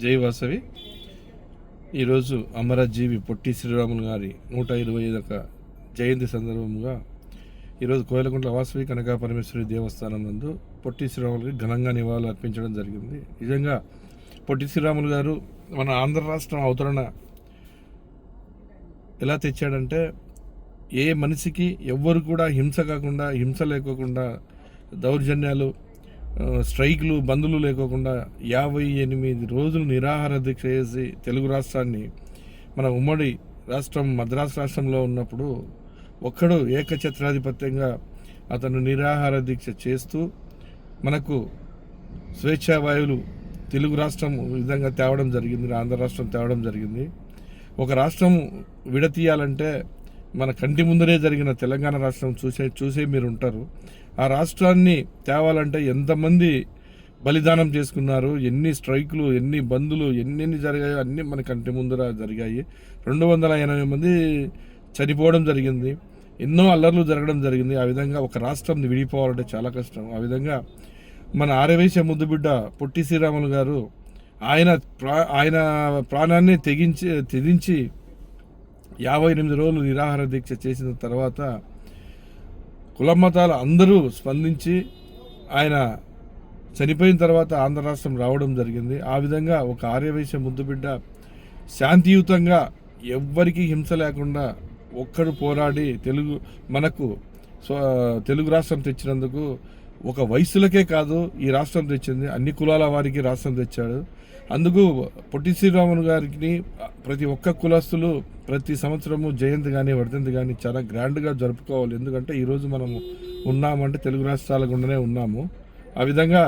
జై వాసవి. ఈరోజు అమరజీవి పొట్టి శ్రీరాములు గారి 125వ జయంతి సందర్భంగా ఈరోజు కోయలకుంట్ల వాసవి కనకా పరమేశ్వరి దేవస్థానం నందు పొట్టి శ్రీరాములకి ఘనంగా నివాళులు అర్పించడం జరిగింది. నిజంగా పొట్టి శ్రీరాములు గారు మన ఆంధ్ర రాష్ట్రం అవతరణ ఎలా తెచ్చాడంటే, ఏ మనిషికి ఎవ్వరు కూడా హింస కాకుండా, హింస లేకోకుండా, దౌర్జన్యాలు, స్ట్రైక్లు, బంధులు లేకోకుండా 58 రోజులు నిరాహార దీక్ష చేసి తెలుగు రాష్ట్రాన్ని, మన ఉమ్మడి రాష్ట్రం మద్రాసు రాష్ట్రంలో ఉన్నప్పుడు ఒక్కడు ఏకఛత్రాధిపత్యంగా అతను నిరాహార దీక్ష చేస్తూ మనకు స్వేచ్ఛావాయువులు తెలుగు రాష్ట్రం విధంగా తేవడం జరిగింది, ఆంధ్ర రాష్ట్రం తేవడం జరిగింది. ఒక రాష్ట్రం విడతీయాలంటే మన కంటి ముందరే జరిగిన తెలంగాణ రాష్ట్రం చూసే మీరు ఉంటారు. ఆ రాష్ట్రాన్ని తేవాలంటే ఎంతమంది బలిదానం చేసుకున్నారు, ఎన్ని స్ట్రైకులు, ఎన్ని బందులు, ఎన్ని జరిగాయో అన్నీ మన కంటి ముందర జరిగాయి. 280 మంది చనిపోవడం జరిగింది, ఎన్నో అల్లర్లు జరగడం జరిగింది. ఆ విధంగా ఒక రాష్ట్రం విడిపోవాలంటే చాలా కష్టం. ఆ విధంగా మన ఆరవైశ్య ముద్దుబిడ్డ పొట్టి శ్రీరాములు గారు ఆయన ప్రాణాన్ని తెగించి 58 రోజులు నిరాహార దీక్ష చేసిన తర్వాత కులమతాలు అందరూ స్పందించి ఆయన చనిపోయిన తర్వాత ఆంధ్ర రాష్ట్రం రావడం జరిగింది. ఆ విధంగా ఒక ఆర్యవైశ్య ముద్దుబిడ్డ శాంతియుతంగా ఎవ్వరికీ హింస లేకుండా ఒక్కడు పోరాడి మనకు తెలుగు రాష్ట్రం తెచ్చినందుకు ఒక వయసులకే కాదు ఈ రాష్ట్రం తెచ్చింది, అన్ని కులాల వారికి రాష్ట్రం తెచ్చాడు. అందుకు పొట్టి శ్రీరాములు గారికి ప్రతి ఒక్క కులస్తులు ప్రతి సంవత్సరము జయంతి కానీ వర్ధంతి కానీ చాలా గ్రాండ్గా జరుపుకోవాలి. ఎందుకంటే ఈరోజు మనము ఉన్నామంటే తెలుగు రాష్ట్రాల గుండానే ఉన్నాము. ఆ విధంగా